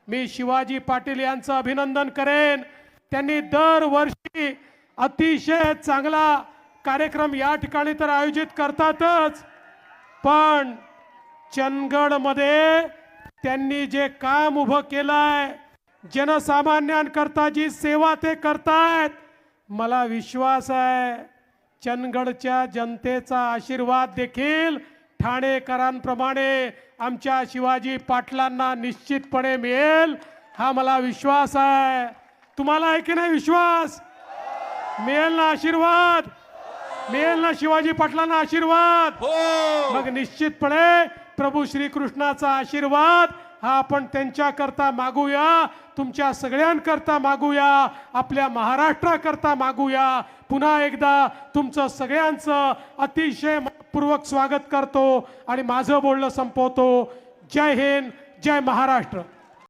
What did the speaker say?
मी शिवाजी पाटील यांचं अभिनंदन करेन। त्यांनी दरवर्षी अतिशय चांगला कार्यक्रम या ठिकाणी तर आयोजित करतातच, पण चंदगडमध्ये त्यांनी जे काम उभं केलंय, जनसामान्यांकरता जी सेवा ते करतायत, मला विश्वास आहे चंदगडच्या जनतेचा आशीर्वाद देखील ठाणेकरांप्रमाणे आमच्या शिवाजी पाटलांना निश्चितपणे मिळेल, हा मला विश्वास आहे। तुम्हाला आहे की नाही विश्वास? मिळेल ना आशीर्वाद? मिळेल ना शिवाजी पाटलांना आशीर्वाद? मग निश्चितपणे प्रभू श्री कृष्णाचा आशीर्वाद हा आपण त्यांच्याकरता मागूया, तुमच्या सगळ्यांकरता मागूया, आपल्या महाराष्ट्राकरता मागूया। पुन्हा एकदा तुमचं सगळ्यांचं अतिशय मनपूर्वक स्वागत करतो आणि माझं बोलणं संपवतो। जय हिंद, जय महाराष्ट्र।